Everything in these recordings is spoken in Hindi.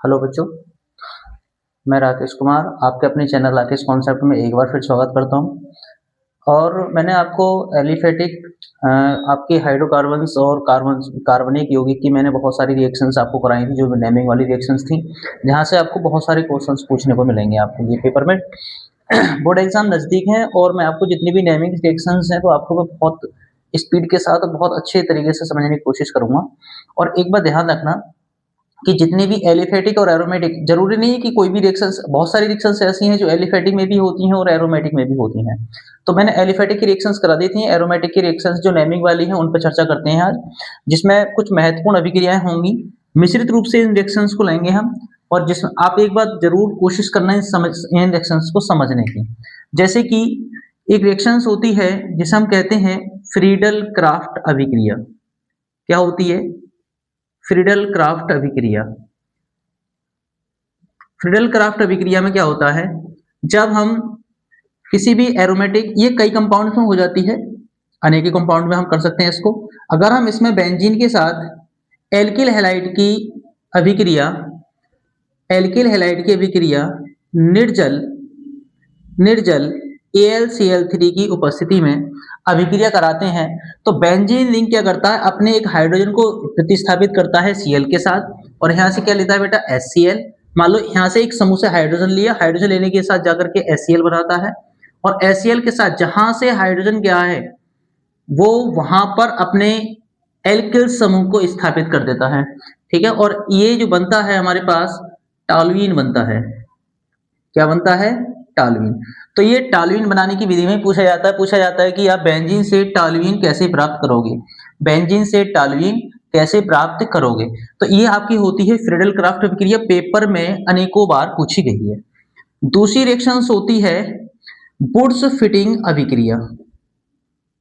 हेलो बच्चों, मैं राकेश कुमार आपके अपने चैनल राकेश कॉन्सेप्ट में एक बार फिर स्वागत करता हूं। और मैंने आपको एलिफेटिक आपके हाइड्रोकार्बन्स और कार्बनिक यौगिक की मैंने बहुत सारी रिएक्शंस आपको कराई थी, जो नेमिंग वाली रिएक्शंस थी, जहां से आपको बहुत सारे क्वेश्चंस पूछने को मिलेंगे आपको ये पेपर में। बोर्ड एग्जाम नज़दीक है और मैं आपको जितनी भी नेमिंग रिएक्शंस हैं तो आपको मैं बहुत स्पीड के साथ और बहुत अच्छे तरीके से समझने की कोशिश करूंगा। और एक बार ध्यान रखना कि जितनी भी एलिफेटिक और एरोमेटिक, जरूरी नहीं है कि कोई भी रिएक्शंस, बहुत सारी रिएक्शंस ऐसी हैं जो एलिफेटिक में भी होती हैं और एरोमेटिक में भी होती हैं। तो मैंने एलिफेटिक की रिएक्शंस करा दी थी। एरोमेटिक की रिएक्शंस जो नेमिंग वाली हैं उन पर चर्चा करते हैं आज, जिसमें कुछ महत्वपूर्ण अभिक्रियाएं होंगी। मिश्रित रूप से इन रिएक्शंस को लेंगे हम, और जिसमें आप एक बार जरूर कोशिश करना इन रिएक्शंस को समझने की। जैसे कि एक रिएक्शंस होती है जिसे हम कहते हैं फ्रीडल क्राफ्ट अभिक्रिया। क्या होती है? फ्रीडल क्राफ्ट अभिक्रिया। फ्रीडल क्राफ्ट अभिक्रिया में क्या होता है, जब हम किसी भी एरोमेटिक, ये कई कंपाउंड में हो जाती है, अनेक कंपाउंड में हम कर सकते हैं इसको। अगर हम इसमें बेंजीन के साथ एल्किल हैलाइड की अभिक्रिया, एल्किल हैलाइड की अभिक्रिया निर्जल निर्जल AlCl3 की उपस्थिति में अभिक्रिया कराते हैं, तो बेंजीन रिंग क्या करता है, अपने एक हाइड्रोजन को प्रतिस्थापित करता है Cl के साथ, और यहाँ से क्या लेता है बेटा, HCl। मान लो यहाँ से एक समूह से हाइड्रोजन लिया, हाइड्रोजन लेने के साथ जाकर के HCl बनाता है, और HCl के साथ जहां से हाइड्रोजन गया है वो वहां पर अपने एल्किल समूह को स्थापित कर देता है। ठीक है, और ये जो बनता है हमारे पास टॉल्यूइन बनता है। क्या बनता है? टॉल्यूइन। तो ये टॉल्यूइन बनाने की विधि में पूछा जाता है कि आप बेंजीन से टॉल्यूइन कैसे प्राप्त करोगे, बेंजीन से टॉल्यूइन कैसे प्राप्त करोगे। तो ये आपकी होती है फ्रीडल क्राफ्ट अभिक्रिया, पेपर में अनेकों बार पूछी गई है। दूसरी रिएक्शंस होती है वुड्स फिटिंग अभिक्रिया।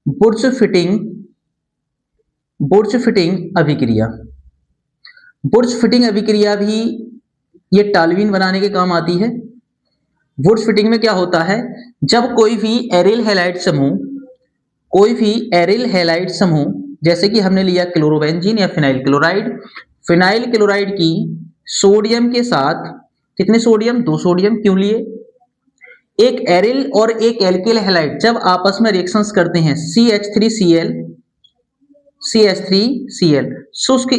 वुड्स फिटिंग अभिक्रिया। वुड्स फिटिंग अभिक्रिया भी ये टॉल्यूइन बनाने के काम आती है। वुड्स फिटिंग में क्या होता है, जब कोई भी एरिल हैलाइड समूह, जैसे कि हमने लिया क्लोरोबेंजीन या फिनाइल क्लोराइड की सोडियम के साथ, कितने सोडियम? 2 सोडियम। क्यों लिए? एक एरिल और एक एल्किल हैलाइड जब आपस में रिएक्शंस करते हैं, CH3Cl शुष्क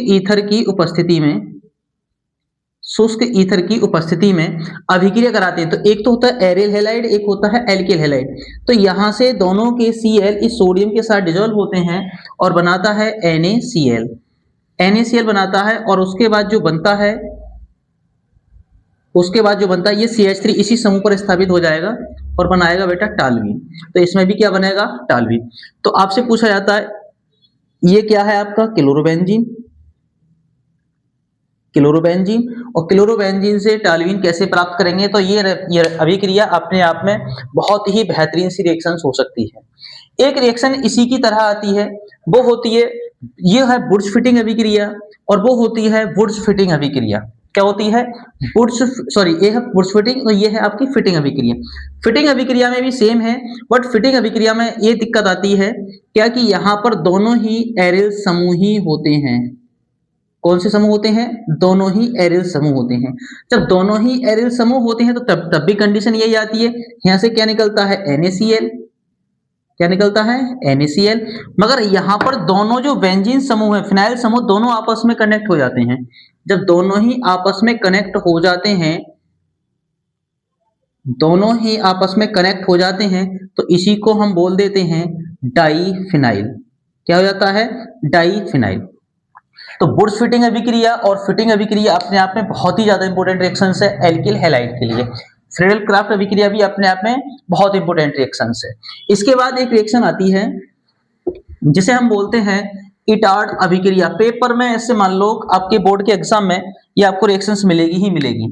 ईथर की उपस्थिति में अभिक्रिया कराते हैं। तो एक तो होता है एरिल हैलाइड, एक होता है एल्किल हैलाइड। तो यहां से दोनों के Cl इस सोडियम के साथ डिसॉल्व होते हैं और बनाता है NaCl बनाता है, और उसके बाद जो बनता है ये CH3 इसी समूह पर स्थापित हो जाएगा और बनाएगा बेटा टॉल्यूइन। तो इसमें भी क्या बनेगा? टॉल्यूइन। तो आपसे पूछा जाता है ये क्या है आपका? क्लोरोबेंजीन। और क्लोरोबेंजीन से टॉल्यूइन कैसे प्राप्त करेंगे? तो ये अभिक्रिया अपने आप में बहुत ही बेहतरीन सी रिएक्शन हो सकती है। एक रिएक्शन इसी की तरह आती है, वो होती है, ये है वुड्स फिटिंग अभिक्रिया, और वो होती है वुड्स फिटिंग अभिक्रिया। क्या होती है? ये है वुड्स फिटिंग और ये है आपकी फिटिंग अभिक्रिया। फिटिंग अभिक्रिया में भी सेम है, बट फिटिंग अभिक्रिया में ये दिक्कत आती है क्या, कि यहाँ पर दोनों ही एरिल समूह ही होते हैं। कौन से समूह होते हैं? दोनों ही एरिल समूह होते हैं। जब दोनों ही एरिल समूह होते हैं तो तब भी कंडीशन यही आती है, यहां से क्या निकलता है? NaCl। क्या निकलता है? NaCl। मगर यहां पर दोनों जो बेंजीन समूह है, फिनाइल समूह, दोनों आपस में कनेक्ट हो जाते हैं। जब दोनों ही आपस में कनेक्ट हो जाते हैं, तो इसी को हम बोल देते हैं डाईफिनाइल। क्या हो जाता है? डाईफिनाइल। तो वुड्स फिटिंग अभिक्रिया और फिटिंग अभिक्रिया अपने आप में बहुत ही ज्यादा इंपॉर्टेंट रिएक्शंस है एल्किल हैलाइड के लिए। फ्रीडल क्राफ्ट अभिक्रिया भी अपने आप में बहुत इंपॉर्टेंट रिएक्शंस है। इसके बाद एक रिएक्शन आती है जिसे हम बोलते हैं इटार्ड अभिक्रिया। पेपर में ऐसे मान लो आपके बोर्ड के एग्जाम में ये आपको रिएक्शंस मिलेगी ही मिलेगी।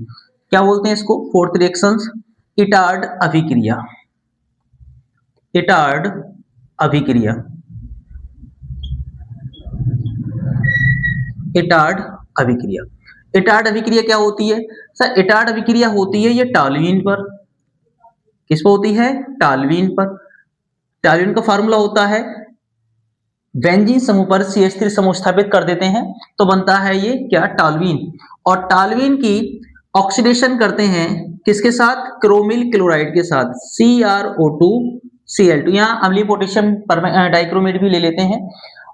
क्या बोलते हैं इसको? फोर्थ रिएक्शंस इटार्ड अभिक्रिया। इटार्ड अभिक्रिया। इटार्ड अभिक्रिया। इटार्ड अभिक्रिया क्या होती है सर? इटार्ड अभिक्रिया होती है ये टॉल्यूइन पर। किस पर होती है? टॉल्यूइन पर। टॉल्यूइन का फार्मूला होता है बेंजीन समूह पर CH3 समूह स्थापित कर देते हैं तो बनता है ये क्या, टॉल्यूइन। और टॉल्यूइन की ऑक्सीडेशन करते हैं किसके साथ, क्रोमिल क्लोराइड के साथ, CrO2Cl2। यहाँ अम्लीय पोटेशियम डाइक्रोमेट भी ले लेते हैं।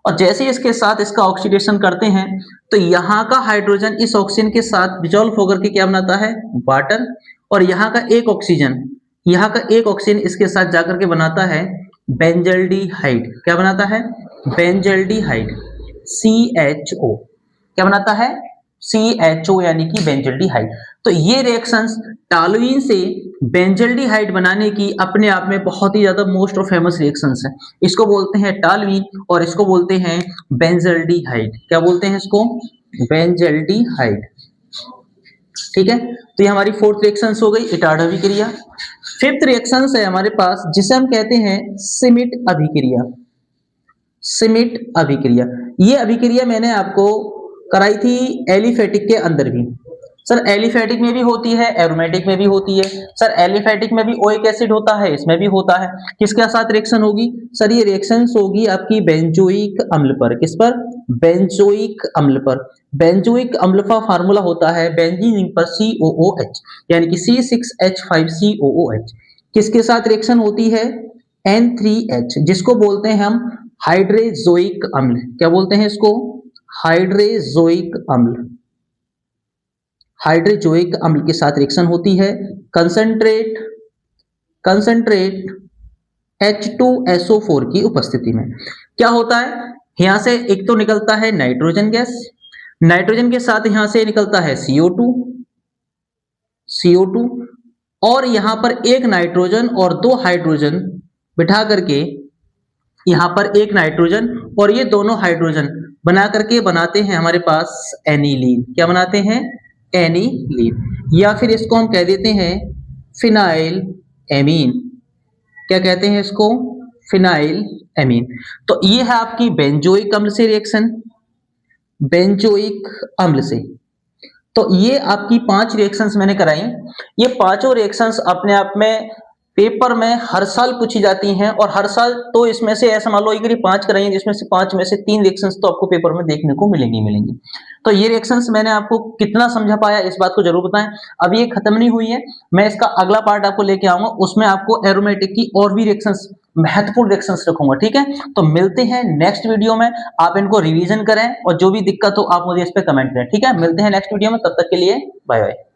और जैसे इसके साथ इसका ऑक्सीडेशन करते हैं तो यहाँ का हाइड्रोजन इस ऑक्सीजन के साथ डिसॉल्व होकर के क्या बनाता है, वाटर। और यहाँ का एक ऑक्सीजन इसके साथ जाकर के बनाता है बेंजल्डिहाइड। क्या बनाता है, बेंजल्डिहाइड, CHO। क्या बनाता है, CHO यानी कि बेंजल्डिहाइड। तो ये रिएक्शंस टॉल्यूइन से बेंजल्डिहाइड बनाने की अपने आप में बहुत ही ज्यादा मोस्ट और फेमस रिएक्शंस है। इसको बोलते हैं टॉल्यूइन और इसको बोलते हैं बेंजल्डिहाइड। क्या बोलते हैं इसको, बेंजल्डिहाइड। ठीक है, तो ये हमारी फोर्थ रिएक्शंस हो गई, इटार्ड अभिक्रिया। फिफ्थ रिएक्शंस है हमारे पास जिसे हम कहते हैं सिमिट अभिक्रिया। सिमिट अभिक्रिया, ये अभिक्रिया मैंने आपको कराई थी एलिफेटिक के अंदर भी। सर एलिफेटिक में भी होती है, एरोमेटिक में भी होती है। सर एलिफेटिक में भी ओइक एसिड होता है, इसमें भी होता है। किसके साथ रिएक्शन होगी, सर ये रिएक्शंस होगी आपकी बेंजोइक अम्ल पर। किस पर, बेंजोइक अम्ल पर। बेंजोइक अम्ल का फार्मूला होता है बेंजीन रिंग पर COOH यानी कि C6H5COOH। किसके साथ रिएक्शन होती है, N3H, जिसको बोलते हैं हम हाइड्रेजोइक अम्ल। क्या बोलते हैं इसको, हाइड्रेजोइक अम्ल। हाइड्रोजोइक अम्ल के साथ रिएक्शन होती है कंसंट्रेट H2SO4 की उपस्थिति में। क्या होता है, यहां से एक तो निकलता है नाइट्रोजन गैस, नाइट्रोजन के साथ यहां से निकलता है CO2 और यहां पर एक नाइट्रोजन और दो हाइड्रोजन बिठा करके यहां पर एक नाइट्रोजन और ये दोनों हाइड्रोजन बना करके बनाते हैं हमारे पास एनिलीन। क्या बनाते हैं, एनिलीन। या फिर इसको हम कह देते हैं फिनाइल एमीन। क्या कहते हैं इसको, फिनाइल एमीन। तो ये है आपकी बेंजोइक अम्ल से रिएक्शन, बेंजोइक अम्ल से। तो ये आपकी 5 रिएक्शंस मैंने कराई। ये पांचों रिएक्शंस अपने आप में पेपर में हर साल पूछी जाती हैं और हर साल तो इसमें से ऐसा मान लो कि 5 कराई जिसमें से 5 में से 3 रिएक्शंस तो आपको पेपर में देखने को मिलेंगी। तो ये रिएक्शंस मैंने आपको कितना समझा पाया इस बात को जरूर बताएं। अभी ये खत्म नहीं हुई है, मैं इसका अगला पार्ट आपको लेके आऊंगा, उसमें आपको एरोमेटिक की और भी रिएक्शंस, महत्वपूर्ण रिएक्शंस रखूंगा। ठीक है, तो मिलते हैं नेक्स्ट वीडियो में। आप इनको रिवीजन करें और जो भी दिक्कत हो आप मुझे इस पे कमेंट करें। ठीक है, मिलते हैं नेक्स्ट वीडियो में, तब तक के लिए बाय बाय।